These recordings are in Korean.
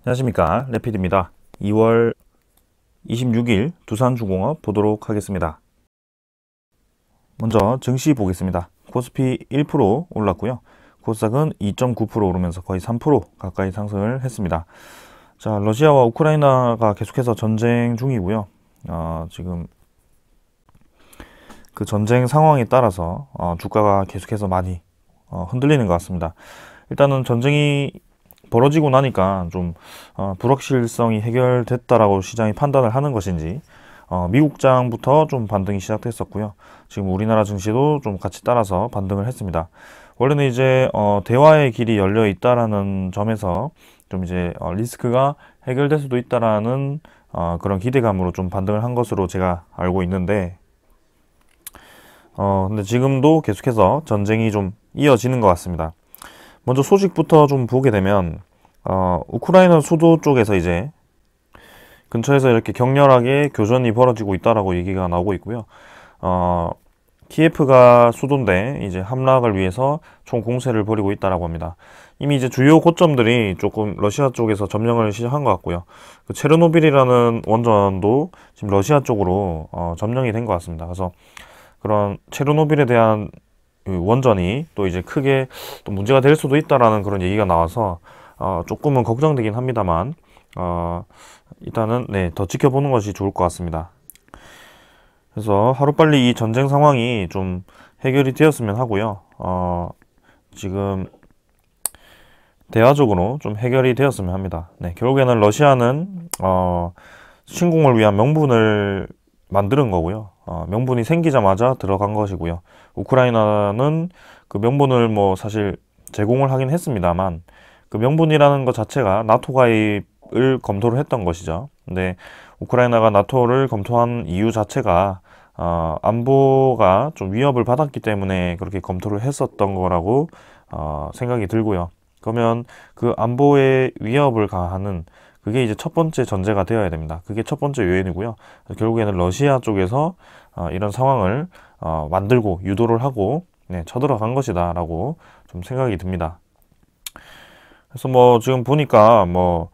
안녕하십니까, 레피드입니다. 2월 26일 두산중공업 보도록 하겠습니다. 먼저 증시 보겠습니다. 코스피 1% 올랐고요. 코스닥은 2.9% 오르면서 거의 3% 가까이 상승을 했습니다. 자, 러시아와 우크라이나가 계속해서 전쟁 중이고요. 지금 그 전쟁 상황에 따라서 주가가 계속해서 많이 흔들리는 것 같습니다. 일단은 전쟁이 벌어지고 나니까 좀 불확실성이 해결됐다라고 시장이 판단을 하는 것인지 미국장부터 좀 반등이 시작됐었고요. 지금 우리나라 증시도 좀 같이 따라서 반등을 했습니다. 원래는 이제 대화의 길이 열려 있다라는 점에서 좀 이제 리스크가 해결될 수도 있다라는 그런 기대감으로 좀 반등을 한 것으로 제가 알고 있는데, 근데 지금도 계속해서 전쟁이 좀 이어지는 것 같습니다. 먼저 소식부터 좀 보게 되면 우크라이나 수도 쪽에서 이제 근처에서 이렇게 격렬하게 교전이 벌어지고 있다라고 얘기가 나오고 있고요. 키예프가 수도인데 이제 함락을 위해서 총 공세를 벌이고 있다라고 합니다. 이미 이제 주요 고점들이 조금 러시아 쪽에서 점령을 시작한 것 같고요. 그 체르노빌이라는 원전도 지금 러시아 쪽으로 점령이 된 것 같습니다. 그래서 그런 체르노빌에 대한 그 원전이 또 이제 크게 또 문제가 될 수도 있다라는 그런 얘기가 나와서 조금은 걱정되긴 합니다만 일단은 더 지켜보는 것이 좋을 것 같습니다. 그래서 하루빨리 이 전쟁 상황이 좀 해결이 되었으면 하고요. 지금 대화적으로 좀 해결이 되었으면 합니다. 결국에는 러시아는 침공을 위한 명분을 만드는 거고요. 명분이 생기자마자 들어간 것이고요. 우크라이나는 그 명분을 뭐 사실 제공을 하긴 했습니다만 그 명분이라는 것 자체가 나토 가입을 검토를 했던 것이죠. 근데 우크라이나가 나토를 검토한 이유 자체가 안보가 좀 위협을 받았기 때문에 그렇게 검토를 했었던 거라고 생각이 들고요. 그러면 그 안보의 위협을 가하는 그게 이제 첫 번째 전제가 되어야 됩니다. 그게 첫 번째 요인이고요. 결국에는 러시아 쪽에서 이런 상황을 만들고 유도를 하고 쳐들어간 것이다 라고 좀 생각이 듭니다. 그래서 뭐 지금 보니까 뭐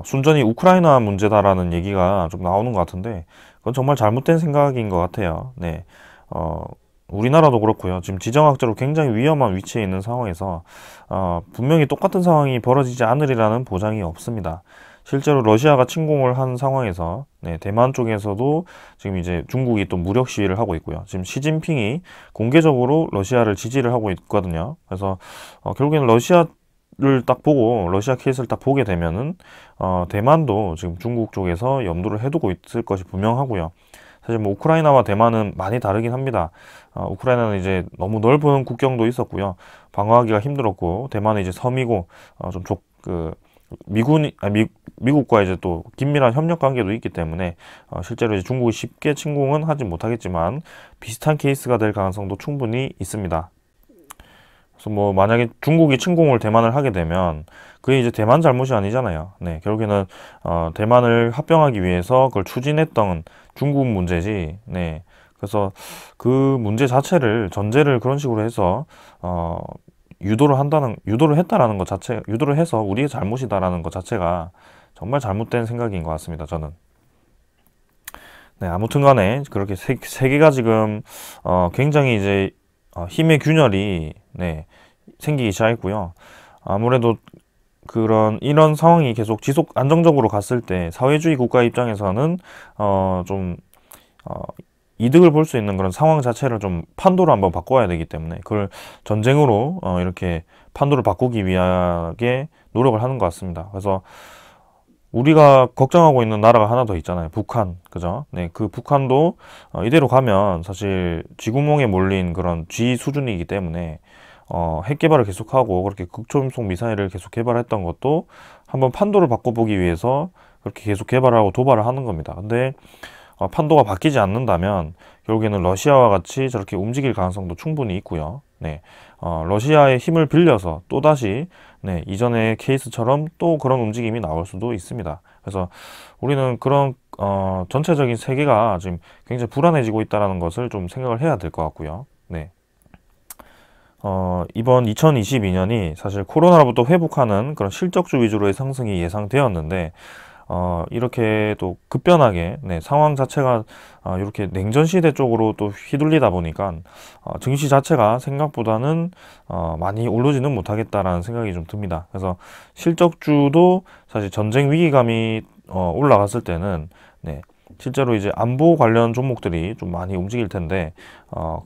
순전히 우크라이나 문제다라는 얘기가 좀 나오는 것 같은데 그건 정말 잘못된 생각인 것 같아요. 우리나라도 그렇고요. 지금 지정학적으로 굉장히 위험한 위치에 있는 상황에서 분명히 똑같은 상황이 벌어지지 않으리라는 보장이 없습니다. 실제로 러시아가 침공을 한 상황에서 대만 쪽에서도 지금 이제 중국이 또 무력 시위를 하고 있고요. 지금 시진핑이 공개적으로 러시아를 지지를 하고 있거든요. 그래서 결국에는 러시아를 딱 보고 러시아 케이스를 딱 보게 되면은 대만도 지금 중국 쪽에서 염두를 해두고 있을 것이 분명하고요. 사실 뭐 우크라이나와 대만은 많이 다르긴 합니다. 우크라이나는 이제 너무 넓은 국경도 있었고요. 방어하기가 힘들었고 대만은 이제 섬이고 미국과 이제 또 긴밀한 협력 관계도 있기 때문에 실제로 이제 중국이 쉽게 침공은 하지 못하겠지만 비슷한 케이스가 될 가능성도 충분히 있습니다. 그래서 뭐 만약에 중국이 침공을 대만을 하게 되면 그게 이제 대만 잘못이 아니잖아요. 결국에는 대만을 합병하기 위해서 그걸 추진했던 중국 문제지. 그래서 그 문제 자체를 전제를 그런 식으로 해서 유도를 했다라는 것 자체, 유도를 해서 우리의 잘못이다라는 것 자체가 정말 잘못된 생각인 것 같습니다. 저는. 아무튼 간에 그렇게 세계가 지금 굉장히 이제 힘의 균열이 생기기 시작했고요. 아무래도 이런 상황이 계속 지속 안정적으로 갔을 때 사회주의 국가 입장에서는 좀 이득을 볼 수 있는 그런 상황 자체를 좀 판도를 한번 바꿔야 되기 때문에 그걸 전쟁으로 이렇게 판도를 바꾸기 위하게 노력을 하는 것 같습니다. 그래서 우리가 걱정하고 있는 나라가 하나 더 있잖아요. 북한, 그죠? 그 북한도 이대로 가면 사실 쥐구멍에 몰린 그런 쥐 수준이기 때문에 핵 개발을 계속하고 그렇게 극초음속 미사일을 계속 개발했던 것도 한번 판도를 바꿔보기 위해서 그렇게 계속 개발하고 도발을 하는 겁니다. 근데 판도가 바뀌지 않는다면 결국에는 러시아와 같이 저렇게 움직일 가능성도 충분히 있고요. 러시아의 힘을 빌려서 또다시 이전의 케이스처럼 또 그런 움직임이 나올 수도 있습니다. 그래서 우리는 그런 전체적인 세계가 지금 굉장히 불안해지고 있다는 것을 좀 생각을 해야 될 것 같고요. 이번 2022년이 사실 코로나로부터 회복하는 그런 실적주 위주로의 상승이 예상되었는데, 이렇게 또 급변하게, 네, 상황 자체가, 이렇게 냉전시대 쪽으로 또 휘둘리다 보니까, 증시 자체가 생각보다는, 많이 오르지는 못하겠다라는 생각이 좀 듭니다. 그래서 실적주도 사실 전쟁 위기감이, 올라갔을 때는, 네, 실제로 이제 안보 관련 종목들이 좀 많이 움직일 텐데,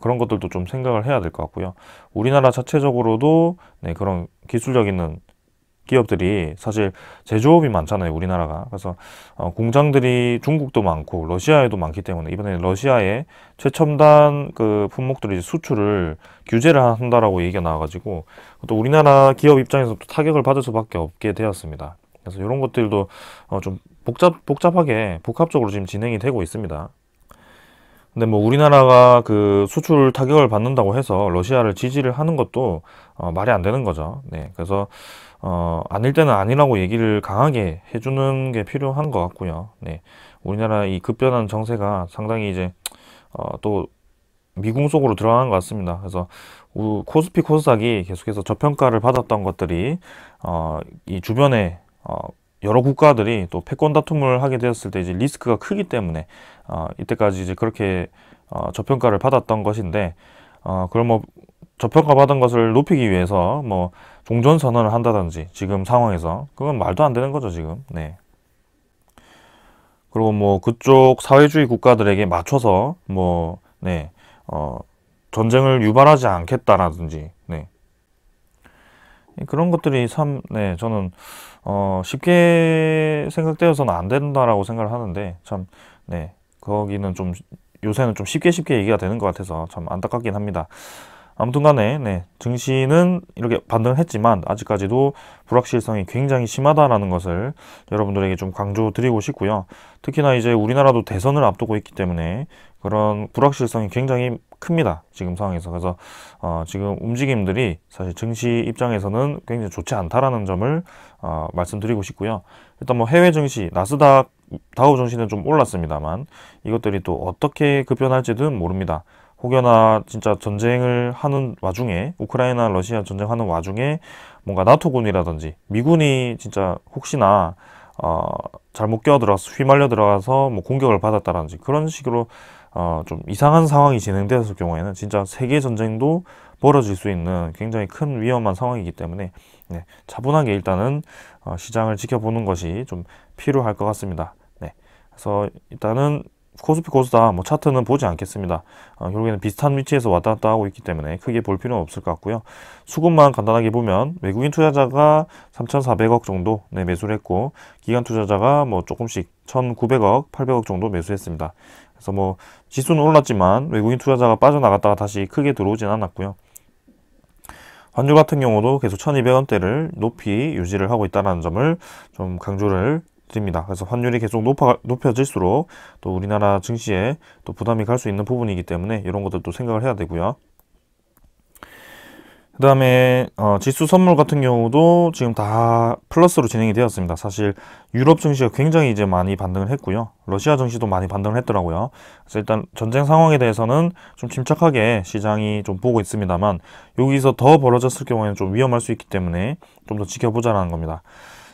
그런 것들도 좀 생각을 해야 될 것 같고요. 우리나라 자체적으로도, 네, 그런 기술력 있는 기업들이 사실 제조업이 많잖아요, 우리나라가. 그래서 공장들이 중국도 많고 러시아에도 많기 때문에 이번에 러시아에 최첨단 그 품목들이 이제 수출을 규제를 한다라고 얘기가 나와가지고 또 우리나라 기업 입장에서 또 타격을 받을 수밖에 없게 되었습니다. 그래서 이런 것들도 좀 복잡적으로 지금 진행이 되고 있습니다. 근데 뭐 우리나라가 그 수출 타격을 받는다고 해서 러시아를 지지를 하는 것도 말이 안 되는 거죠. 네, 그래서 아닐 때는 아니라고 얘기를 강하게 해주는 게 필요한 것 같고요. 네, 우리나라 이 급변한 정세가 상당히 이제 또 미궁 속으로 들어가는 것 같습니다. 그래서 코스피 코스닥이 계속해서 저평가를 받았던 것들이 이 주변에 여러 국가들이 또 패권 다툼을 하게 되었을 때 이제 리스크가 크기 때문에 이때까지 이제 그렇게 저평가를 받았던 것인데 그걸 뭐 저평가 받은 것을 높이기 위해서 뭐 종전 선언을 한다든지 지금 상황에서 그건 말도 안 되는 거죠 지금. 네. 그리고 뭐 그쪽 사회주의 국가들에게 맞춰서 뭐 네, 전쟁을 유발하지 않겠다라든지 네. 그런 것들이 참, 네, 저는, 쉽게 생각되어서는 안 된다라고 생각을 하는데, 참, 네, 거기는 좀, 요새는 좀 쉽게 얘기가 되는 것 같아서 참 안타깝긴 합니다. 아무튼 간에, 네, 증시는 이렇게 반등을 했지만, 아직까지도 불확실성이 굉장히 심하다라는 것을 여러분들에게 좀 강조드리고 싶고요. 특히나 이제 우리나라도 대선을 앞두고 있기 때문에 그런 불확실성이 굉장히 큽니다. 지금 상황에서. 그래서 지금 움직임들이 사실 증시 입장에서는 굉장히 좋지 않다라는 점을 말씀드리고 싶고요. 일단 뭐 해외 증시, 나스닥, 다우 증시는 좀 올랐습니다만 이것들이 또 어떻게 급변할지는 모릅니다. 혹여나 진짜 전쟁을 하는 와중에 우크라이나 러시아 전쟁하는 와중에 뭔가 나토군이라든지 미군이 진짜 혹시나 잘못 끼어들어서 휘말려 들어가서 뭐 공격을 받았다든지 그런 식으로 좀 이상한 상황이 진행되었을 경우에는 진짜 세계 전쟁도 벌어질 수 있는 굉장히 큰 위험한 상황이기 때문에 네, 차분하게 일단은 시장을 지켜보는 것이 좀 필요할 것 같습니다. 네, 그래서 일단은 코스피 코스닥 뭐 차트는 보지 않겠습니다. 결국에는 비슷한 위치에서 왔다 갔다 하고 있기 때문에 크게 볼 필요는 없을 것 같고요. 수급만 간단하게 보면 외국인 투자자가 3,400억 정도 네, 매수를 했고 기관 투자자가 뭐 조금씩 1,900억, 800억 정도 매수했습니다. 그래서 뭐 지수는 올랐지만 외국인 투자자가 빠져나갔다가 다시 크게 들어오진 않았고요. 환율 같은 경우도 계속 1,200원대를 높이 유지를 하고 있다는 점을 좀 강조를 드립니다. 그래서 환율이 계속 높여질수록 또 우리나라 증시에 또 부담이 갈 수 있는 부분이기 때문에 이런 것들도 생각을 해야 되고요. 그 다음에 지수 선물 같은 경우도 지금 다 플러스로 진행이 되었습니다. 사실 유럽 증시가 굉장히 이제 많이 반등을 했고요. 러시아 증시도 많이 반등을 했더라고요. 그래서 일단 전쟁 상황에 대해서는 좀 침착하게 시장이 좀 보고 있습니다만 여기서 더 벌어졌을 경우에는 좀 위험할 수 있기 때문에 좀 더 지켜보자라는 겁니다.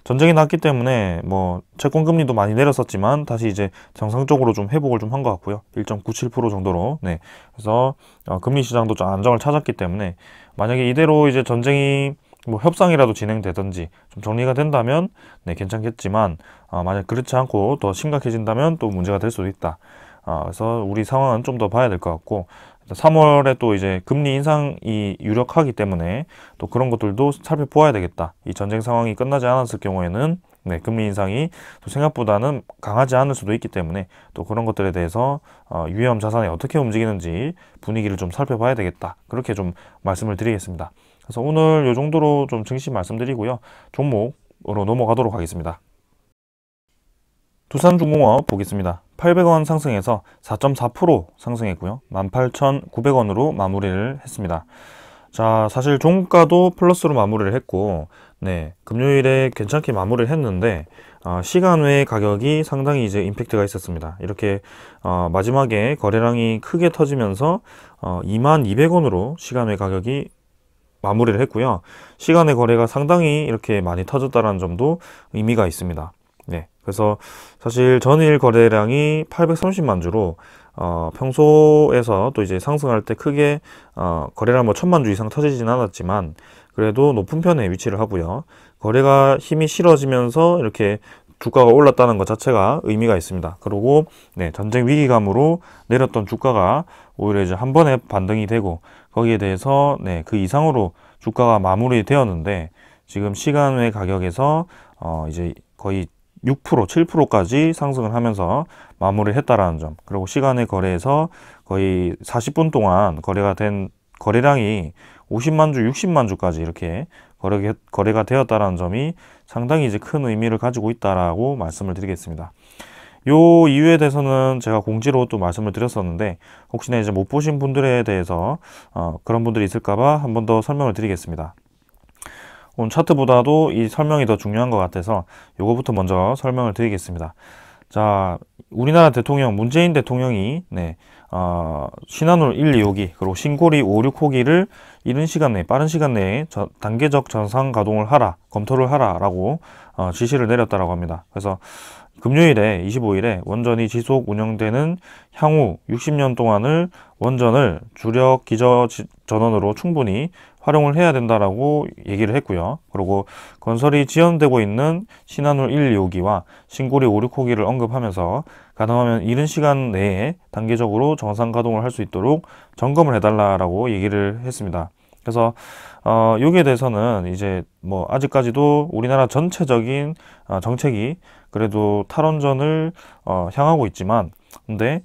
전쟁이 났기 때문에 뭐 채권 금리도 많이 내렸었지만 다시 이제 정상적으로 좀 회복을 좀 한 것 같고요. 1.97% 정도로. 네. 그래서 금리 시장도 좀 안정을 찾았기 때문에 만약에 이대로 이제 전쟁이 뭐 협상이라도 진행되든지 좀 정리가 된다면 네, 괜찮겠지만 만약 그렇지 않고 더 심각해진다면 또 문제가 될 수도 있다. 그래서 우리 상황은 좀 더 봐야 될 것 같고 3월에 또 이제 금리 인상이 유력하기 때문에 또 그런 것들도 살펴보아야 되겠다. 이 전쟁 상황이 끝나지 않았을 경우에는 네, 금리 인상이 또 생각보다는 강하지 않을 수도 있기 때문에 또 그런 것들에 대해서 유의엄 자산이 어떻게 움직이는지 분위기를 좀 살펴봐야 되겠다. 그렇게 좀 말씀을 드리겠습니다. 그래서 오늘 이 정도로 좀 증시 말씀드리고요. 종목으로 넘어가도록 하겠습니다. 두산중공업 보겠습니다. 800원 상승해서 4.4% 상승했고요. 18,900원으로 마무리를 했습니다. 자, 사실 종가도 플러스로 마무리를 했고, 네, 금요일에 괜찮게 마무리를 했는데, 시간 외 가격이 상당히 이제 임팩트가 있었습니다. 이렇게, 마지막에 거래량이 크게 터지면서, 22,200원으로 시간 외 가격이 마무리를 했고요. 시간의 거래가 상당히 이렇게 많이 터졌다는 점도 의미가 있습니다. 네, 그래서 사실 전일 거래량이 830만 주로 평소에서 또 이제 상승할 때 크게 거래량 뭐 1000만 주 이상 터지진 않았지만 그래도 높은 편에 위치를 하고요. 거래가 힘이 실어지면서 이렇게 주가가 올랐다는 것 자체가 의미가 있습니다. 그리고 네, 전쟁 위기감으로 내렸던 주가가 오히려 이제 한 번에 반등이 되고 거기에 대해서 네, 그 이상으로 주가가 마무리되었는데 지금 시간 외 가격에서 이제 거의 6%, 7%까지 상승을 하면서 마무리를 했다라는 점. 그리고 시간의 거래에서 거의 40분 동안 거래가 된 거래량이 50만 주, 60만 주까지 이렇게 거래가 되었다라는 점이 상당히 이제 큰 의미를 가지고 있다라고 말씀을 드리겠습니다. 요 이유에 대해서는 제가 공지로 또 말씀을 드렸었는데 혹시나 이제 못 보신 분들에 대해서 그런 분들이 있을까봐 한 번 더 설명을 드리겠습니다. 오늘 차트보다도 이 설명이 더 중요한 것 같아서 요거부터 먼저 설명을 드리겠습니다. 자, 우리나라 대통령 문재인 대통령이 네, 신한울 1, 2호기 그리고 신고리 5, 6호기를 이른 시간 내에 빠른 시간 내에 단계적 전상 가동을 하라, 검토를 하라라고 지시를 내렸다라고 합니다. 그래서 금요일에 25일에 원전이 지속 운영되는 향후 60년 동안을 원전을 주력 기저 전원으로 충분히 활용을 해야 된다라고 얘기를 했고요. 그리고 건설이 지연되고 있는 신한울 1, 2호기와 신고리 5, 6호기를 언급하면서 가능하면 이른 시간 내에 단계적으로 정상 가동을 할 수 있도록 점검을 해달라라고 얘기를 했습니다. 그래서 여기에 대해서는 이제 뭐 아직까지도 우리나라 전체적인 정책이 그래도 탈원전을 향하고 있지만 근데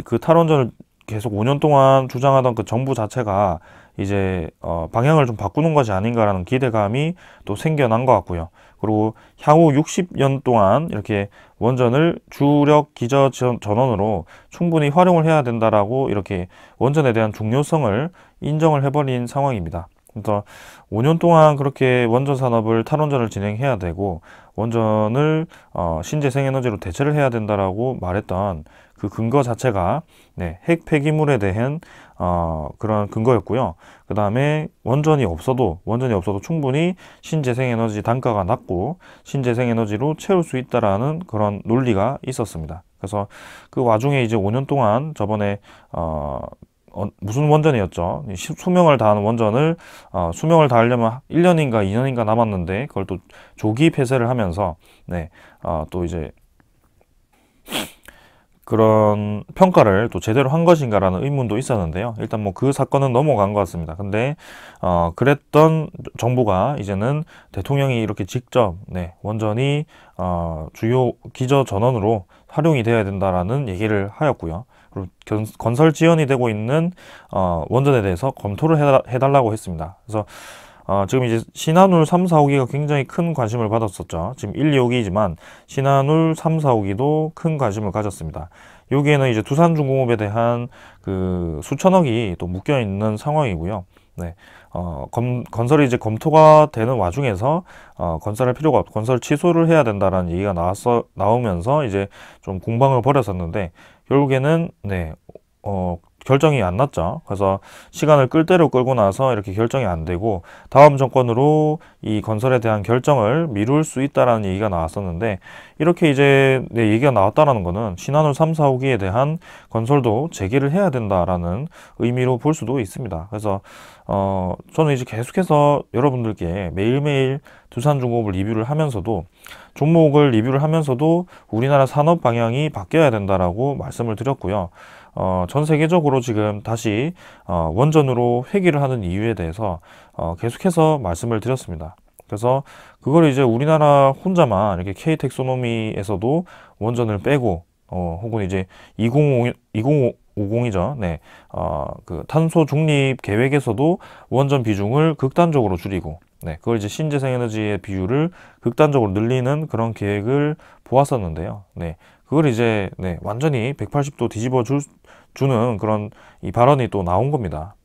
그 탈원전을 계속 5년 동안 주장하던 그 정부 자체가 이제 방향을 좀 바꾸는 것이 아닌가라는 기대감이 또 생겨난 것 같고요. 그리고 향후 60년 동안 이렇게 원전을 주력 기저 전원으로 충분히 활용을 해야 된다라고 이렇게 원전에 대한 중요성을 인정을 해버린 상황입니다. 그래서 5년 동안 그렇게 원전 산업을 탈원전을 진행해야 되고 원전을 신재생에너지로 대체를 해야 된다라고 말했던 그 근거 자체가 네, 핵 폐기물에 대한 그런 근거였고요. 그 다음에 원전이 없어도 충분히 신재생에너지 단가가 낮고 신재생에너지로 채울 수 있다라는 그런 논리가 있었습니다. 그래서 그 와중에 이제 5년 동안 저번에 무슨 원전이었죠? 수명을 다하는 원전을 수명을 다하려면 1년인가 2년인가 남았는데 그걸 또 조기 폐쇄를 하면서 네, 또 이제 그런 평가를 또 제대로 한 것인가라는 의문도 있었는데요. 일단 뭐 그 사건은 넘어간 것 같습니다. 근데 그랬던 정부가 이제는 대통령이 이렇게 직접 네, 원전이 주요 기저 전원으로 활용이 되어야 된다라는 얘기를 하였고요. 그리고 건설 지연이 되고 있는 원전에 대해서 검토를 해달라고 했습니다. 그래서 지금 이제 신한울 3, 4호기가 굉장히 큰 관심을 받았었죠. 지금 1, 2호기지만 신한울 3, 4호기도 큰 관심을 가졌습니다. 여기에는 이제 두산중공업에 대한 그 수천억이 또 묶여 있는 상황이고요. 네. 건설이 이제 검토가 되는 와중에서 건설할 필요가 없고 건설 취소를 해야 된다라는 얘기가 나오면서 이제 좀 공방을 벌였었는데 결국에는 네, 결정이 안 났죠. 그래서 시간을 끌 대로 끌고 나서 이렇게 결정이 안 되고 다음 정권으로 이 건설에 대한 결정을 미룰 수 있다라는 얘기가 나왔었는데 이렇게 이제 얘기가 나왔다라는 거는 신한울 3, 4호기에 대한 건설도 재개를 해야 된다라는 의미로 볼 수도 있습니다. 그래서 저는 이제 계속해서 여러분들께 매일매일 두산중공업을 리뷰를 하면서도 종목을 리뷰를 하면서도 우리나라 산업 방향이 바뀌어야 된다라고 말씀을 드렸고요. 전 세계적으로 지금 다시 원전으로 회귀를 하는 이유에 대해서 계속해서 말씀을 드렸습니다. 그래서 그걸 이제 우리나라 혼자만 이렇게 K텍소노미에서도 원전을 빼고 혹은 이제 2050이죠. 네. 그 탄소 중립 계획에서도 원전 비중을 극단적으로 줄이고 네, 그걸 이제 신재생에너지의 비율을 극단적으로 늘리는 그런 계획을 보았었는데요. 네, 그걸 이제 네, 완전히 180도 뒤집어 주는 그런 이 발언이 또 나온 겁니다.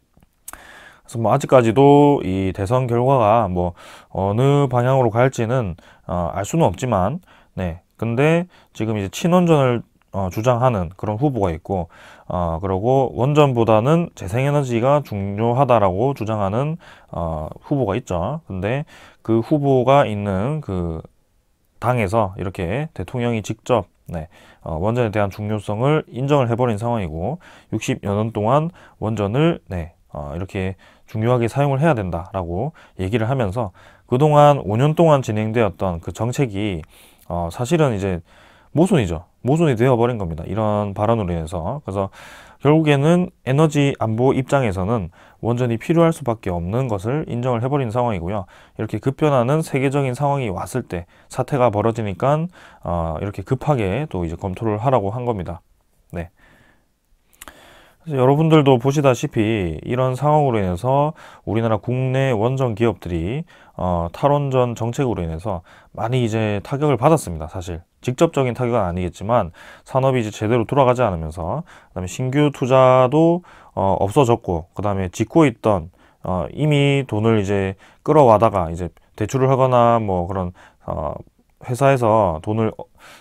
그래서 뭐 아직까지도 이 대선 결과가 뭐 어느 방향으로 갈지는 알 수는 없지만 네, 근데 지금 이제 친원전을 주장하는 그런 후보가 있고, 그리고 원전보다는 재생에너지가 중요하다라고 주장하는 후보가 있죠. 근데 그 후보가 있는 그 당에서 이렇게 대통령이 직접 원전에 대한 중요성을 인정을 해버린 상황이고, 60여 년 동안 원전을 이렇게 중요하게 사용을 해야 된다라고 얘기를 하면서 그동안 5년 동안 진행되었던 그 정책이 사실은 이제 모순이죠. 모순이 되어버린 겁니다. 이런 발언으로 인해서. 그래서 결국에는 에너지 안보 입장에서는 원전이 필요할 수밖에 없는 것을 인정을 해버린 상황이고요. 이렇게 급변하는 세계적인 상황이 왔을 때 사태가 벌어지니까 이렇게 급하게 또 이제 검토를 하라고 한 겁니다. 네. 그래서 여러분들도 보시다시피 이런 상황으로 인해서 우리나라 국내 원전 기업들이 탈원전 정책으로 인해서 많이 이제 타격을 받았습니다. 사실 직접적인 타격은 아니겠지만 산업이 이제 제대로 돌아가지 않으면서, 그다음에 신규 투자도 없어졌고, 그다음에 짓고 있던 이미 돈을 이제 끌어와다가 이제 대출을 하거나 뭐 그런 회사에서 돈을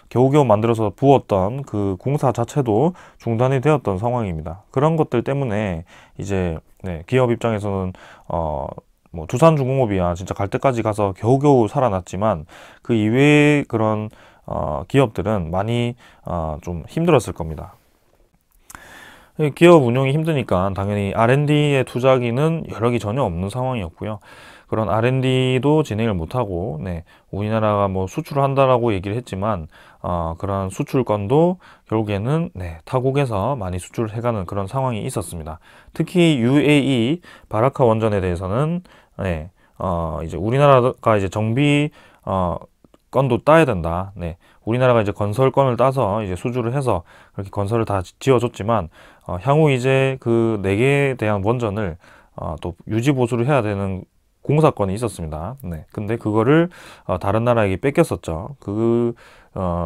겨우겨우 만들어서 부었던 그 공사 자체도 중단이 되었던 상황입니다. 그런 것들 때문에 이제 기업 입장에서는 뭐 두산중공업이야 진짜 갈 때까지 가서 겨우겨우 살아났지만 그 이외의 그런 기업들은 많이 좀 힘들었을 겁니다. 기업 운영이 힘드니까 당연히 R&D에 투자하기는 여력이 전혀 없는 상황이었고요. 그런 R&D도 진행을 못하고, 우리나라가 뭐 수출을 한다라고 얘기를 했지만, 그런 수출권도 결국에는, 타국에서 많이 수출을 해가는 그런 상황이 있었습니다. 특히 UAE 바라카 원전에 대해서는, 이제 우리나라가 이제 정비, 건도 따야 된다. 우리나라가 이제 건설권을 따서 이제 수주를 해서 그렇게 건설을 다 지어줬지만, 향후 이제 그 4개에 대한 원전을 또 유지 보수를 해야 되는 공사권이 있었습니다. 근데 그거를 다른 나라에게 뺏겼었죠. 그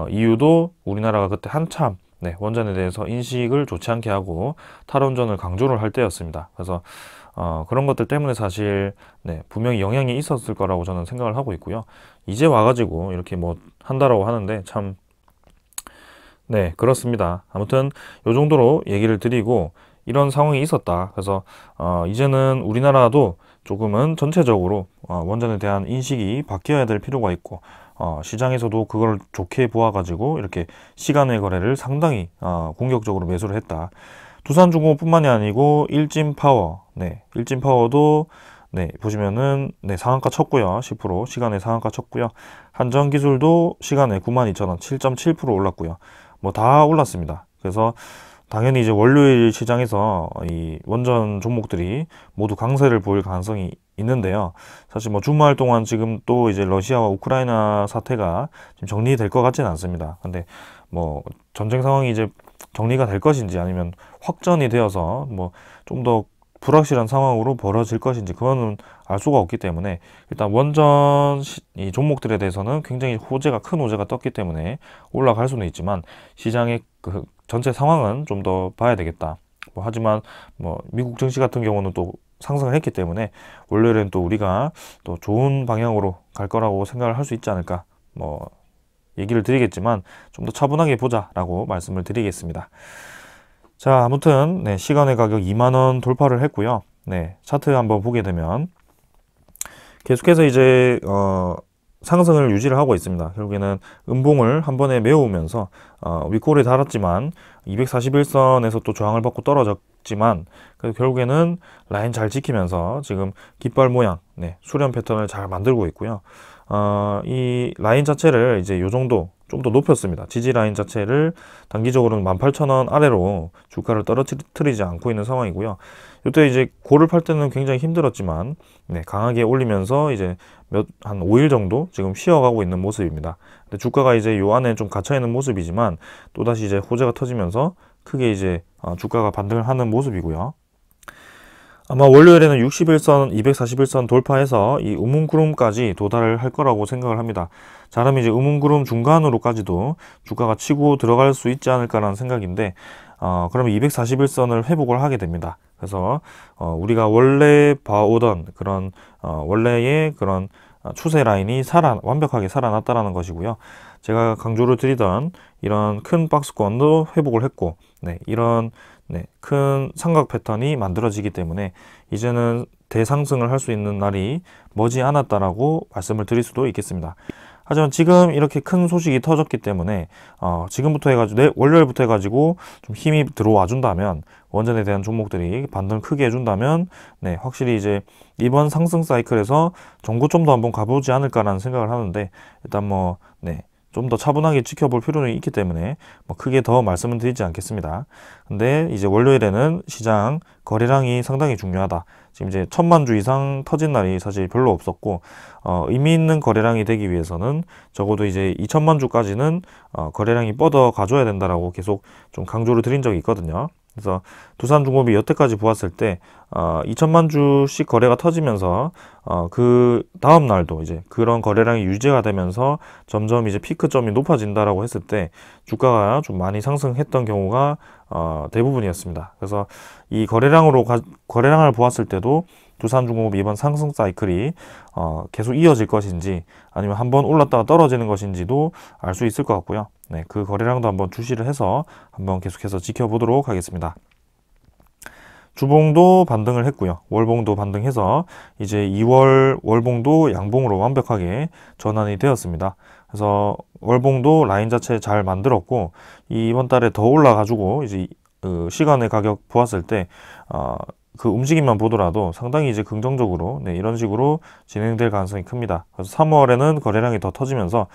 이유도 우리나라가 그때 한참 원전에 대해서 인식을 좋지 않게 하고 탈원전을 강조를 할 때였습니다. 그래서 그런 것들 때문에 사실 분명히 영향이 있었을 거라고 저는 생각을 하고 있고요. 이제 와가지고 이렇게 뭐 한다라고 하는데 참 그렇습니다. 아무튼 요 정도로 얘기를 드리고, 이런 상황이 있었다. 그래서 이제는 우리나라도 조금은 전체적으로 원전에 대한 인식이 바뀌어야 될 필요가 있고, 시장에서도 그걸 좋게 보아가지고 이렇게 시간외 거래를 상당히 공격적으로 매수를 했다. 두산중공업뿐만이 아니고 일진파워, 일진파워도 보시면은 상한가 쳤고요. 10% 시간에 상한가 쳤고요. 한전기술도 시간에 92,000원 7.7% 올랐고요. 뭐 다 올랐습니다. 그래서 당연히 이제 월요일 시장에서 이 원전 종목들이 모두 강세를 보일 가능성이 있는데요. 사실 뭐 주말 동안 지금 또 이제 러시아와 우크라이나 사태가 지금 정리될 것 같지는 않습니다. 근데 뭐 전쟁 상황이 이제 정리가 될 것인지 아니면 확전이 되어서 뭐 좀 더 불확실한 상황으로 벌어질 것인지 그거는 알 수가 없기 때문에, 일단 원전 이 종목들에 대해서는 굉장히 큰 호재가 떴기 때문에 올라갈 수는 있지만 시장의 그 전체 상황은 좀 더 봐야 되겠다. 하지만 뭐 미국 증시 같은 경우는 또 상승을 했기 때문에 월요일엔 또 우리가 또 좋은 방향으로 갈 거라고 생각을 할 수 있지 않을까, 뭐 얘기를 드리겠지만 좀 더 차분하게 보자라고 말씀을 드리겠습니다. 자, 아무튼 시간의 가격 2만원 돌파를 했고요. 차트 한번 보게 되면 계속해서 이제 상승을 유지를 하고 있습니다. 결국에는 음봉을 한 번에 메우면서 윗골에 달았지만 241선에서 또 저항을 받고 떨어졌지만, 그래서 결국에는 라인 잘 지키면서 지금 깃발 모양 수렴 패턴을 잘 만들고 있고요. 이 라인 자체를 이제 요 정도 좀 더 높였습니다. 지지 라인 자체를 단기적으로는 18,000원 아래로 주가를 떨어뜨리지 않고 있는 상황이고요. 이때 이제 고를 팔 때는 굉장히 힘들었지만 강하게 올리면서 이제 한 5일 정도 지금 쉬어가고 있는 모습입니다. 근데 주가가 이제 요 안에 좀 갇혀 있는 모습이지만 또다시 이제 호재가 터지면서 크게 이제 주가가 반등을 하는 모습이고요. 아마 월요일에는 61선, 241선 돌파해서 이 우문구름까지 도달을 할 거라고 생각을 합니다. 잘하면 이제 우문구름 중간으로까지도 주가가 치고 들어갈 수 있지 않을까라는 생각인데, 그러면 241선을 회복을 하게 됩니다. 그래서 우리가 원래 봐오던 그런 원래의 그런 추세 라인이 완벽하게 살아났다라는 것이고요. 제가 강조를 드리던 이런 큰 박스권도 회복을 했고, 이런 큰 삼각 패턴이 만들어지기 때문에 이제는 대상승을 할 수 있는 날이 머지 않았다라고 말씀을 드릴 수도 있겠습니다. 하지만 지금 이렇게 큰 소식이 터졌기 때문에 지금부터 해가지고 월요일부터 해가지고 좀 힘이 들어와 준다면, 원전에 대한 종목들이 반등을 크게 해준다면 확실히 이제 이번 상승 사이클에서 정고점도 한번 가보지 않을까라는 생각을 하는데, 일단 좀 더 차분하게 지켜볼 필요는 있기 때문에 크게 더 말씀은 드리지 않겠습니다. 근데 이제 월요일에는 시장 거래량이 상당히 중요하다. 지금 이제 1000만 주 이상 터진 날이 사실 별로 없었고, 의미 있는 거래량이 되기 위해서는 적어도 이제 2000만 주까지는 거래량이 뻗어 가줘야 된다라고 계속 좀 강조를 드린 적이 있거든요. 그래서 두산중공업이 여태까지 보았을 때 2천만 주씩 거래가 터지면서 그 다음 날도 이제 그런 거래량이 유지가 되면서 점점 이제 피크점이 높아진다라고 했을 때 주가가 좀 많이 상승했던 경우가 대부분이었습니다. 그래서 이 거래량을 보았을 때도 두산중공업이 이번 상승 사이클이 계속 이어질 것인지 아니면 한번 올랐다가 떨어지는 것인지도 알 수 있을 것 같고요. 그 거래량도 한번 주시를 해서 한번 계속해서 지켜보도록 하겠습니다. 주봉도 반등을 했고요. 월봉도 반등해서 이제 2월 월봉도 양봉으로 완벽하게 전환이 되었습니다. 그래서 월봉도 라인 자체 잘 만들었고, 이번 달에 더 올라가지고 이제 시간의 가격 보았을 때 그 움직임만 보더라도 상당히 이제 긍정적으로 이런 식으로 진행될 가능성이 큽니다. 그래서 3월에는 거래량이 더 터지면서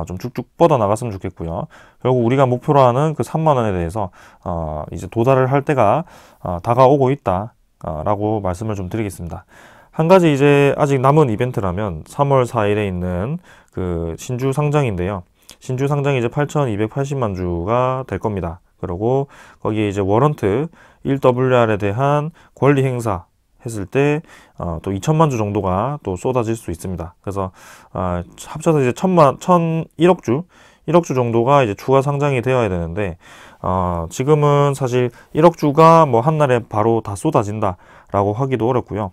좀 쭉쭉 뻗어 나갔으면 좋겠고요. 결국 우리가 목표로 하는 그 3만 원에 대해서 이제 도달을 할 때가 다가오고 있다 라고 말씀을 좀 드리겠습니다. 한 가지 이제 아직 남은 이벤트라면 3월 4일에 있는 그 신주 상장인데요. 신주 상장이 이제 8,280만 주가 될 겁니다. 그리고 거기에 이제 워런트 1WR에 대한 권리 행사 했을 때 또 2천만 주 정도가 또 쏟아질 수 있습니다. 그래서 합쳐서 이제 1억 주 정도가 이제 추가 상장이 되어야 되는데, 지금은 사실 1억 주가 뭐 한날에 바로 다 쏟아진다라고 하기도 어렵고요.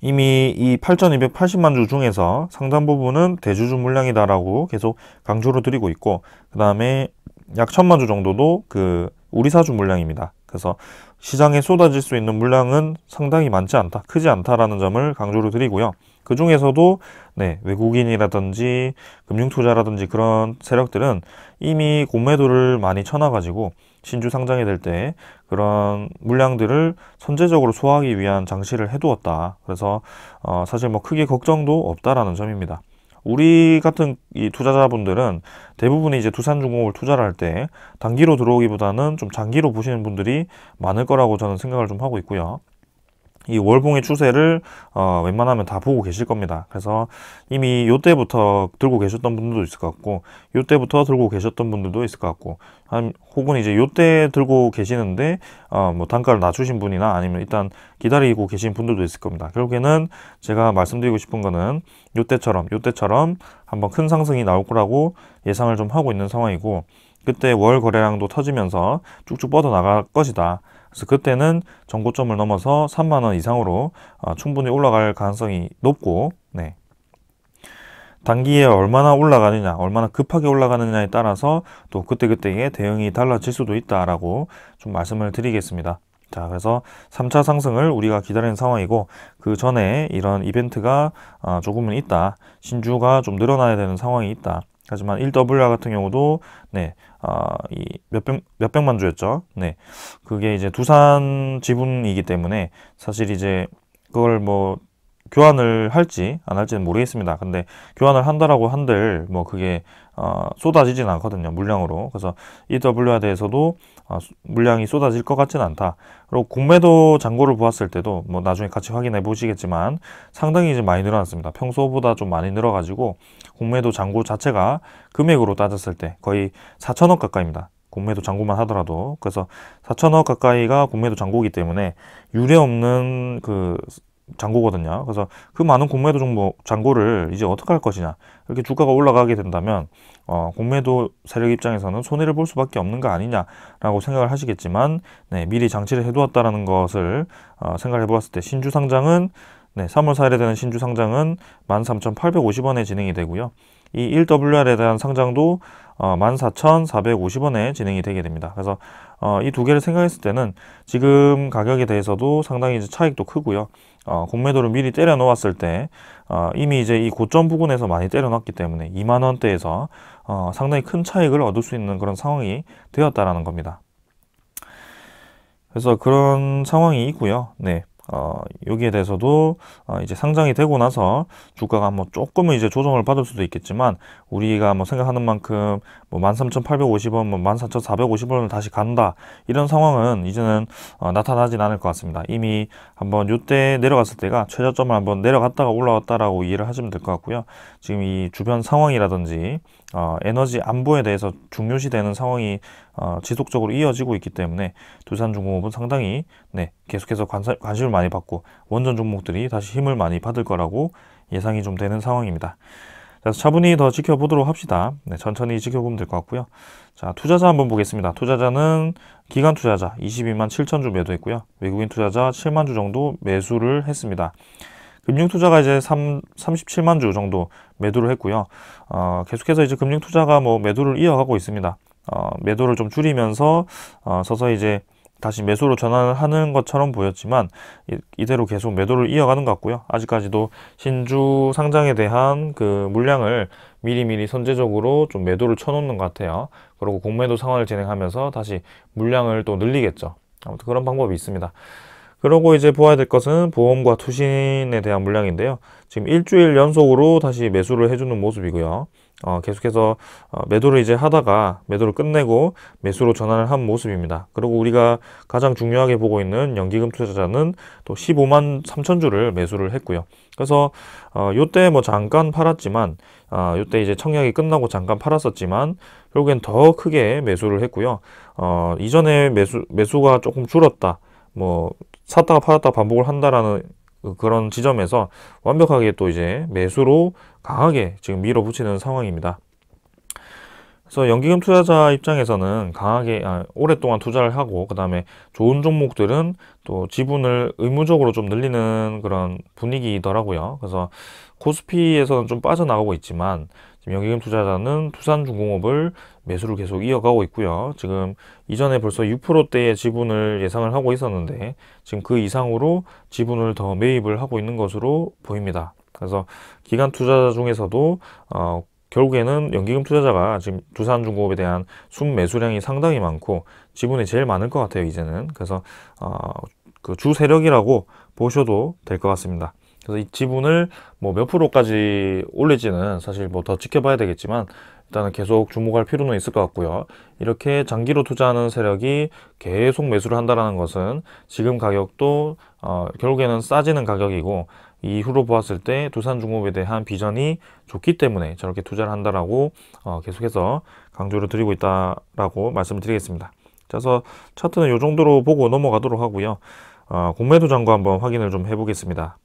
이미 이 8,280만 주 중에서 상당 부분은 대주주 물량이다라고 계속 강조를 드리고 있고, 그 다음에 약 1000만 주 정도도 그 우리 사주 물량입니다. 그래서 시장에 쏟아질 수 있는 물량은 상당히 많지 않다, 크지 않다라는 점을 강조를 드리고요. 그 중에서도 외국인이라든지 금융투자라든지 그런 세력들은 이미 공매도를 많이 쳐놔가지고 신주 상장이 될 때 그런 물량들을 선제적으로 소화하기 위한 장치를 해두었다. 그래서 사실 뭐 크게 걱정도 없다라는 점입니다. 우리 같은 이 투자자분들은 대부분이 이제 두산중공업을 투자를 할 때 단기로 들어오기보다는 좀 장기로 보시는 분들이 많을 거라고 저는 생각을 좀 하고 있고요. 이 월봉의 추세를 웬만하면 다 보고 계실 겁니다. 그래서 이미 요때부터 들고 계셨던 분들도 있을 것 같고, 요때부터 들고 계셨던 분들도 있을 것 같고, 혹은 이제 요때 들고 계시는데 뭐 단가를 낮추신 분이나 아니면 일단 기다리고 계신 분들도 있을 겁니다. 결국에는 제가 말씀드리고 싶은 거는 요때처럼 한번 큰 상승이 나올 거라고 예상을 좀 하고 있는 상황이고, 그때 월 거래량도 터지면서 쭉쭉 뻗어 나갈 것이다. 그래서 그때는 정고점을 넘어서 3만 원 이상으로 충분히 올라갈 가능성이 높고, 단기에 얼마나 올라가느냐, 얼마나 급하게 올라가느냐에 따라서 또 그때그때의 대응이 달라질 수도 있다라고 좀 말씀을 드리겠습니다. 자, 그래서 3차 상승을 우리가 기다리는 상황이고, 그 전에 이런 이벤트가 조금은 있다. 신주가 좀 늘어나야 되는 상황이 있다. 하지만 1WR 같은 경우도 이 몇백만 주였죠. 그게 이제 두산 지분이기 때문에 사실 이제 그걸 뭐 교환을 할지 안 할지는 모르겠습니다. 근데 교환을 한다라고 한들 뭐 그게 쏟아지진 않거든요, 물량으로. 그래서 EWR에 대해서도 물량이 쏟아질 것 같지는 않다. 그리고 공매도 잔고를 보았을 때도 뭐 나중에 같이 확인해 보시겠지만 상당히 이제 많이 늘어났습니다. 평소보다 좀 많이 늘어가지고 공매도 잔고 자체가 금액으로 따졌을 때 거의 4천억 가까이입니다. 공매도 잔고만 하더라도. 그래서 4천억 가까이가 공매도 잔고이기 때문에 유례 없는 그 잔고거든요. 그래서 그 많은 공매도 잔고를 이제 어떻게 할 것이냐, 이렇게 주가가 올라가게 된다면 공매도 세력 입장에서는 손해를 볼 수밖에 없는 거 아니냐라고 생각을 하시겠지만, 미리 장치를 해두었다라는 것을 생각해 보았을 때 신주 상장은 네, 3월 4일에 되는 신주 상장은 13,850원에 진행이 되고요. 이 1WR에 대한 상장도 14,450원에 진행이 되게 됩니다. 그래서 이 두 개를 생각했을 때는 지금 가격에 대해서도 상당히 이제 차익도 크고요. 공매도를 미리 때려 놓았을 때 이미 이제 이 고점 부근에서 많이 때려 놨기 때문에 2만 원대에서 상당히 큰 차익을 얻을 수 있는 그런 상황이 되었다라는 겁니다. 그래서 그런 상황이 있고요. 네. 여기에 대해서도 이제 상장이 되고 나서 주가가 뭐 조금은 이제 조정을 받을 수도 있겠지만 우리가 뭐 생각하는 만큼 뭐 13,850원, 뭐 14,450원을 다시 간다 이런 상황은 이제는 나타나진 않을 것 같습니다. 이미 한번 요때 내려갔을 때가 최저점을 한번 내려갔다가 올라왔다라고 이해를 하시면 될 것 같고요. 지금 이 주변 상황이라든지 에너지 안보에 대해서 중요시되는 상황이 지속적으로 이어지고 있기 때문에 두산중공업은 상당히 네, 계속해서 관심을 많이 받고 원전 종목들이 다시 힘을 많이 받을 거라고 예상이 좀 되는 상황입니다. 그래서 차분히 더 지켜보도록 합시다. 네, 천천히 지켜보면 될 것 같고요. 자, 투자자 한번 보겠습니다. 투자자는 기관 투자자 22만 7천 주 매도했고요. 외국인 투자자 7만 주 정도 매수를 했습니다. 금융투자가 이제 37만 주 정도 매도를 했고요. 계속해서 이제 금융투자가 뭐 매도를 이어가고 있습니다. 매도를 좀 줄이면서 서서히 이제 다시 매수로 전환을 하는 것처럼 보였지만 이대로 계속 매도를 이어가는 것 같고요. 아직까지도 신주 상장에 대한 그 물량을 미리미리 선제적으로 좀 매도를 쳐놓는 것 같아요. 그리고 공매도 상환을 진행하면서 다시 물량을 또 늘리겠죠. 아무튼 그런 방법이 있습니다. 그러고 이제 보아야 될 것은 보험과 투신에 대한 물량인데요. 지금 일주일 연속으로 다시 매수를 해주는 모습이고요. 계속해서 매도를 이제 하다가 매도를 끝내고 매수로 전환을 한 모습입니다. 그리고 우리가 가장 중요하게 보고 있는 연기금 투자자는 또 15만 3천 주를 매수를 했고요. 그래서 요때 뭐 잠깐 팔았지만 요때 이제 청약이 끝나고 잠깐 팔았었지만 결국엔 더 크게 매수를 했고요. 이전에 매수가 조금 줄었다. 뭐 샀다가 팔았다가 반복을 한다라는 그런 지점에서 완벽하게 또 이제 매수로 강하게 지금 밀어붙이는 상황입니다. 그래서 연기금 투자자 입장에서는 강하게 오랫동안 투자를 하고 그 다음에 좋은 종목들은 또 지분을 의무적으로 좀 늘리는 그런 분위기더라고요. 그래서 코스피에서는 좀 빠져나가고 있지만 지금 연기금 투자자는 두산중공업을 매수를 계속 이어가고 있고요. 지금 이전에 벌써 6%대의 지분을 예상을 하고 있었는데 지금 그 이상으로 지분을 더 매입을 하고 있는 것으로 보입니다. 그래서 기관 투자자 중에서도 결국에는 연기금 투자자가 지금 두산중공업에 대한 순매수량이 상당히 많고 지분이 제일 많을 것 같아요, 이제는. 그래서 그 주 세력이라고 보셔도 될 것 같습니다. 그래서 이 지분을 뭐 몇 프로까지 올릴지는 사실 뭐 더 지켜봐야 되겠지만 일단은 계속 주목할 필요는 있을 것 같고요. 이렇게 장기로 투자하는 세력이 계속 매수를 한다는 것은 지금 가격도 결국에는 싸지는 가격이고 이후로 보았을 때 두산중공업에 대한 비전이 좋기 때문에 저렇게 투자를 한다라고 계속해서 강조를 드리고 있다라고 말씀을 드리겠습니다. 그래서 차트는 이 정도로 보고 넘어가도록 하고요. 공매도 잔고 한번 확인을 좀 해보겠습니다.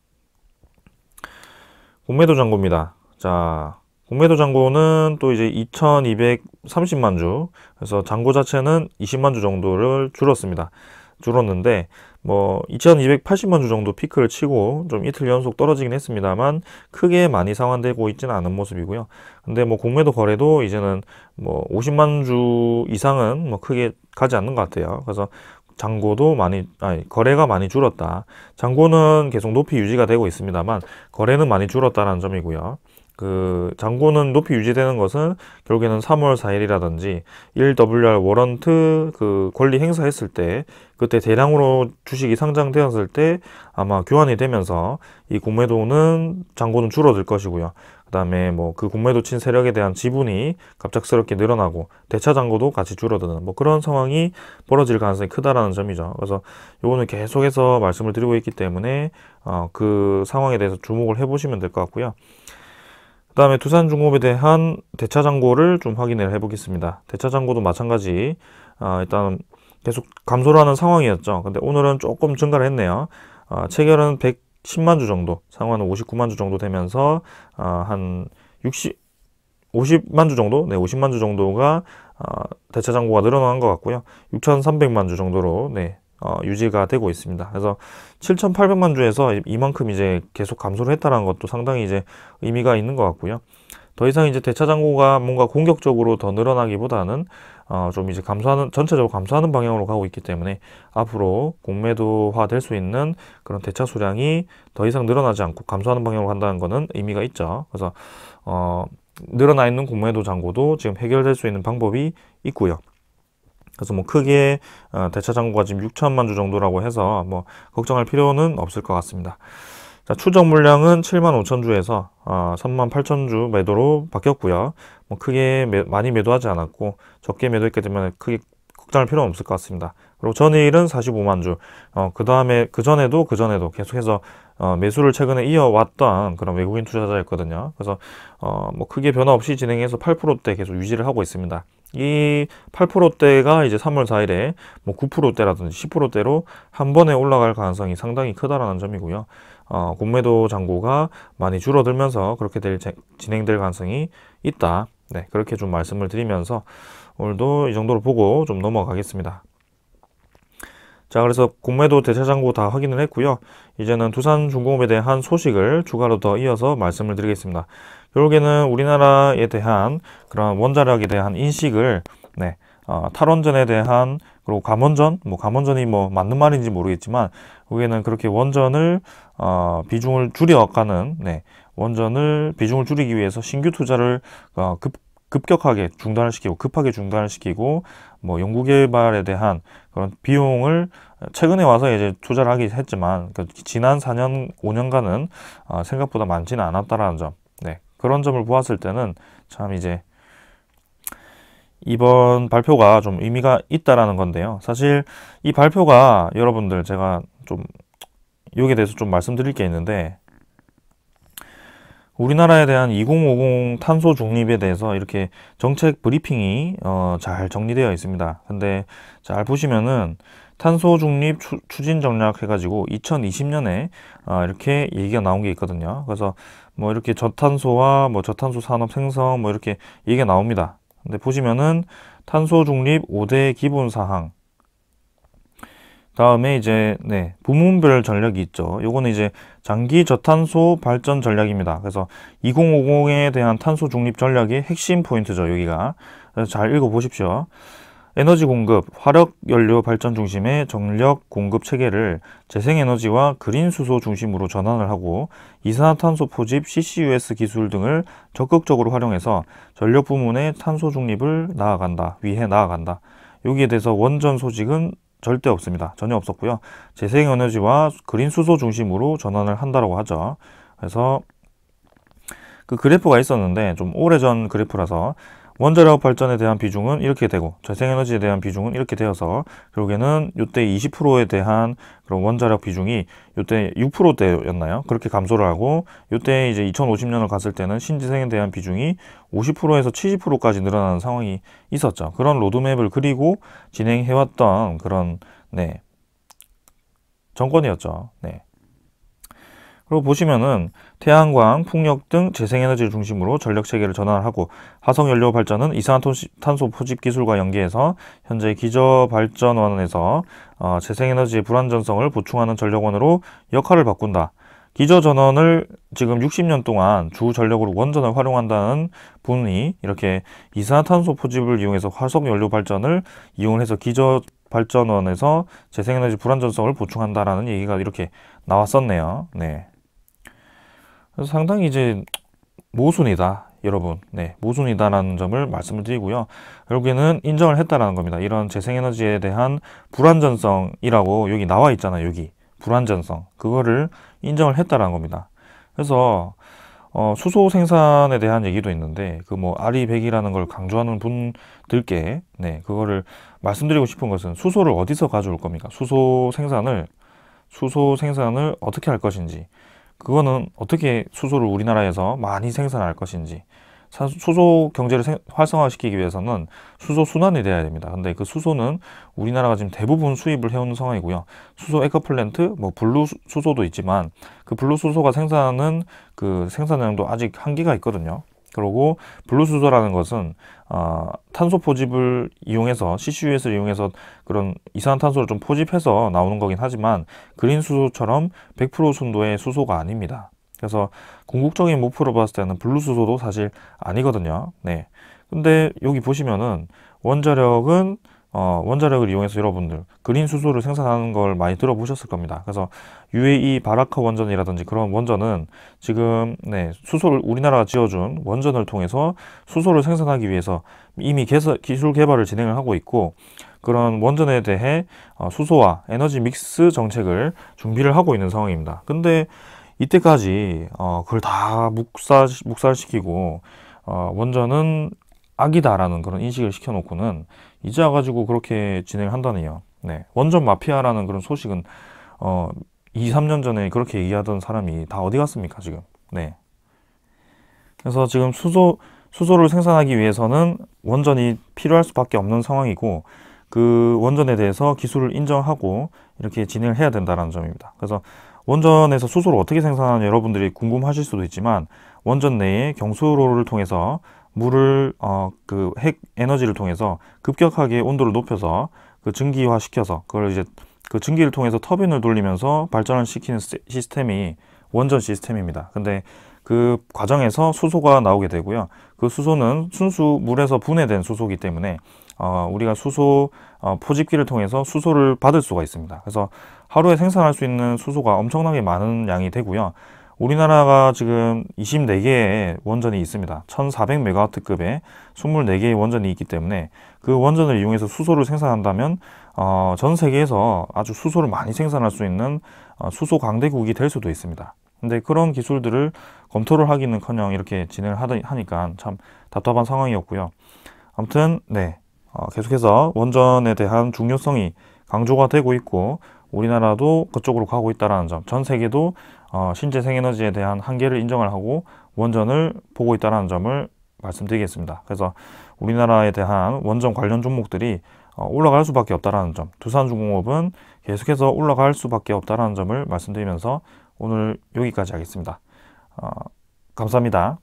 공매도 잔고입니다. 자, 공매도 잔고는 또 이제 2230만 주, 그래서 잔고 자체는 20만 주 정도를 줄었는데 뭐 2280만 주 정도 피크를 치고 좀 이틀 연속 떨어지긴 했습니다만 크게 많이 상환되고 있지는 않은 모습이고요. 근데 뭐 공매도 거래도 이제는 뭐 50만 주 이상은 뭐 크게 가지 않는 것 같아요. 그래서 잔고도 거래가 많이 줄었다. 잔고는 계속 높이 유지가 되고 있습니다만 거래는 많이 줄었다는 점이고요. 그 잔고는 높이 유지되는 것은 결국에는 3월 4일이라든지 1WR 워런트 그 권리 행사했을 때 그때 대량으로 주식이 상장되었을 때 아마 교환이 되면서 이 공매도는 잔고는 줄어들 것이고요. 그 다음에 뭐 그 공매도 친 세력에 대한 지분이 갑작스럽게 늘어나고 대차 잔고도 같이 줄어드는 뭐 그런 상황이 벌어질 가능성이 크다라는 점이죠. 그래서 요거는 계속해서 말씀을 드리고 있기 때문에 그 상황에 대해서 주목을 해보시면 될 것 같고요. 그 다음에 두산중공업에 대한 대차 잔고를 좀 확인을 해보겠습니다. 대차 잔고도 마찬가지 일단 계속 감소를 하는 상황이었죠. 근데 오늘은 조금 증가를 했네요. 체결은 110만 주 정도, 상환은 59만 주 정도 되면서 한 50만 주 정도, 네, 50만 주 정도가 대차 잔고가 늘어난 것 같고요. 6,300만 주 정도로 네, 유지가 되고 있습니다. 그래서 7,800만 주에서 이만큼 이제 계속 감소를 했다는 것도 상당히 이제 의미가 있는 것 같고요. 더 이상 이제 대차 잔고가 뭔가 공격적으로 더 늘어나기보다는 좀 이제 전체적으로 감소하는 방향으로 가고 있기 때문에 앞으로 공매도화 될 수 있는 그런 대차 수량이 더 이상 늘어나지 않고 감소하는 방향으로 간다는 것은 의미가 있죠. 그래서 늘어나 있는 공매도 잔고도 지금 해결될 수 있는 방법이 있고요. 그래서 뭐 크게 대차 잔고가 지금 6천만 주 정도라고 해서 뭐 걱정할 필요는 없을 것 같습니다. 자, 추적 물량은 7만 5천 주에서 3만 8천 주 매도로 바뀌었고요. 뭐 크게 많이 매도하지 않았고 적게 매도했기 때문에 크게 걱정할 필요는 없을 것 같습니다. 그리고 전일은 45만 주, 그 다음에 그전에도 계속해서 매수를 최근에 이어왔던 그런 외국인 투자자였거든요. 그래서 뭐 크게 변화 없이 진행해서 8%대 계속 유지를 하고 있습니다. 이 8%대가 이제 3월 4일에 뭐 9%대라든지 10%대로 한 번에 올라갈 가능성이 상당히 크다라는 점이고요. 공매도 잔고가 많이 줄어들면서 그렇게 진행될 가능성이 있다. 네, 그렇게 좀 말씀을 드리면서 오늘도 이 정도로 보고 좀 넘어가겠습니다. 자, 그래서 공매도 대차 잔고 다 확인을 했고요. 이제는 두산중공업에 대한 소식을 추가로 더 이어서 말씀을 드리겠습니다. 결국에는 우리나라에 대한 그런 원자력에 대한 인식을 탈원전에 대한 그리고 감원전이 뭐 맞는 말인지 모르겠지만 여기에는 그렇게 원전을 비중을 줄여가는 원전을 비중을 줄이기 위해서 신규 투자를 급격하게 중단을 시키고 급하게 중단을 시키고 뭐 연구개발에 대한 그런 비용을 최근에 와서 이제 투자를 하긴 했지만 지난 4년 5년간은 생각보다 많지는 않았다라는 점, 그런 점을 보았을 때는 참 이제 이번 발표가 좀 의미가 있다라는 건데요. 사실 이 발표가 여러분들 제가 좀 여기에 대해서 좀 말씀드릴 게 있는데 우리나라에 대한 2050 탄소 중립에 대해서 이렇게 정책 브리핑이 잘 정리되어 있습니다. 근데 잘 보시면은 탄소 중립 추진 전략 해가지고 2020년에 이렇게 얘기가 나온 게 있거든요. 그래서 뭐 이렇게 저탄소와 뭐 저탄소 산업 생성 뭐 이렇게 얘기가 나옵니다. 근데 보시면은 탄소 중립 5대 기본 사항, 다음에 이제 부문별 전략이 있죠. 요거는 이제 장기 저탄소 발전 전략입니다. 그래서 2050에 대한 탄소 중립 전략의 핵심 포인트죠, 여기가. 그래서 잘 읽어 보십시오. 에너지 공급, 화력 연료 발전 중심의 전력 공급 체계를 재생에너지와 그린 수소 중심으로 전환을 하고 이산화탄소 포집, CCUS 기술 등을 적극적으로 활용해서 전력 부문의 탄소 중립을 위해 나아간다. 여기에 대해서 원전 소식은 절대 없습니다. 전혀 없었고요. 재생에너지와 그린 수소 중심으로 전환을 한다라고 하죠. 그래서 그 그래프가 있었는데 좀 오래전 그래프라서 원자력 발전에 대한 비중은 이렇게 되고 재생에너지에 대한 비중은 이렇게 되어서 결국에는 이때 20%에 대한 그런 원자력 비중이 이때 6%대였나요? 그렇게 감소를 하고 이때 이제 2050년을 갔을 때는 신재생에 대한 비중이 50%에서 70%까지 늘어나는 상황이 있었죠. 그런 로드맵을 그리고 진행해왔던 그런 정권이었죠. 그리고 보시면은 태양광, 풍력 등 재생에너지를 중심으로 전력체계를 전환을 하고 화석연료 발전은 이산화탄소 포집 기술과 연계해서 현재 기저발전원에서 재생에너지의 불완전성을 보충하는 전력원으로 역할을 바꾼다. 기저전원을 지금 60년 동안 주 전력으로 원전을 활용한다는 분이 이렇게 이산화탄소 포집을 이용해서 화석연료 발전을 이용해서 기저발전원에서 재생에너지 불완전성을 보충한다라는 얘기가 이렇게 나왔었네요. 그래서 상당히 이제 모순이다, 여러분. 모순이다라는 점을 말씀을 드리고요. 결국에는 인정을 했다라는 겁니다. 이런 재생에너지에 대한 불완전성이라고 여기 나와 있잖아요. 여기 불완전성, 그거를 인정을 했다라는 겁니다. 그래서 수소 생산에 대한 얘기도 있는데 그 뭐 아리백이라는 걸 강조하는 분들께 그거를 말씀드리고 싶은 것은 수소를 어디서 가져올 겁니까? 수소 생산을 어떻게 할 것인지, 그거는 어떻게 수소를 우리나라에서 많이 생산할 것인지, 수소 경제를 활성화시키기 위해서는 수소 순환이 돼야 됩니다. 근데 그 수소는 우리나라가 지금 대부분 수입을 해오는 상황이고요. 수소 에코플랜트, 뭐 블루 수소도 있지만 그 블루 수소가 생산하는 그 생산량도 아직 한계가 있거든요. 그리고 블루수소라는 것은 탄소 포집을 이용해서 CCUS를 이용해서 그런 이산화탄소를 좀 포집해서 나오는 거긴 하지만 그린 수소처럼 100% 순도의 수소가 아닙니다. 그래서 궁극적인 목표로 봤을 때는 블루수소도 사실 아니거든요. 네. 근데 여기 보시면은 원자력은 원자력을 이용해서 여러분들 그린 수소를 생산하는 걸 많이 들어보셨을 겁니다. 그래서 UAE 바라카 원전이라든지 그런 원전은 지금 수소를 우리나라가 지어준 원전을 통해서 수소를 생산하기 위해서 이미 기술 개발을 진행을 하고 있고 그런 원전에 대해 수소와 에너지 믹스 정책을 준비를 하고 있는 상황입니다. 근데 이때까지 그걸 다 묵살시키고 원전은 악이다라는 그런 인식을 시켜놓고는 이제 와가지고 그렇게 진행을 한다네요. 네. 원전 마피아라는 그런 소식은 2, 3년 전에 그렇게 얘기하던 사람이 다 어디 갔습니까, 지금? 네. 그래서 지금 수소를 생산하기 위해서는 원전이 필요할 수밖에 없는 상황이고 그 원전에 대해서 기술을 인정하고 이렇게 진행을 해야 된다는 점입니다. 그래서 원전에서 수소를 어떻게 생산하는 여러분들이 궁금하실 수도 있지만 원전 내에 경수로를 통해서 물을 그 핵 에너지를 통해서 급격하게 온도를 높여서 그 증기화 시켜서 그걸 이제 그 증기를 통해서 터빈을 돌리면서 발전을 시키는 시스템이 원전 시스템입니다. 근데 그 과정에서 수소가 나오게 되고요. 그 수소는 순수 물에서 분해된 수소이기 때문에 우리가 수소 포집기를 통해서 수소를 받을 수가 있습니다. 그래서 하루에 생산할 수 있는 수소가 엄청나게 많은 양이 되고요. 우리나라가 지금 24개의 원전이 있습니다. 1400메가와트급의 24개의 원전이 있기 때문에 그 원전을 이용해서 수소를 생산한다면 전 세계에서 아주 수소를 많이 생산할 수 있는 수소 강대국이 될 수도 있습니다. 근데 그런 기술들을 검토를 하기는커녕 이렇게 진행을 하니까 참 답답한 상황이었고요. 아무튼 계속해서 원전에 대한 중요성이 강조가 되고 있고 우리나라도 그쪽으로 가고 있다는 점, 전 세계도 신재생에너지에 대한 한계를 인정을 하고 원전을 보고 있다는 점을 말씀드리겠습니다. 그래서 우리나라에 대한 원전 관련 종목들이 올라갈 수밖에 없다는 점, 두산중공업은 계속해서 올라갈 수밖에 없다는 점을 말씀드리면서 오늘 여기까지 하겠습니다. 감사합니다.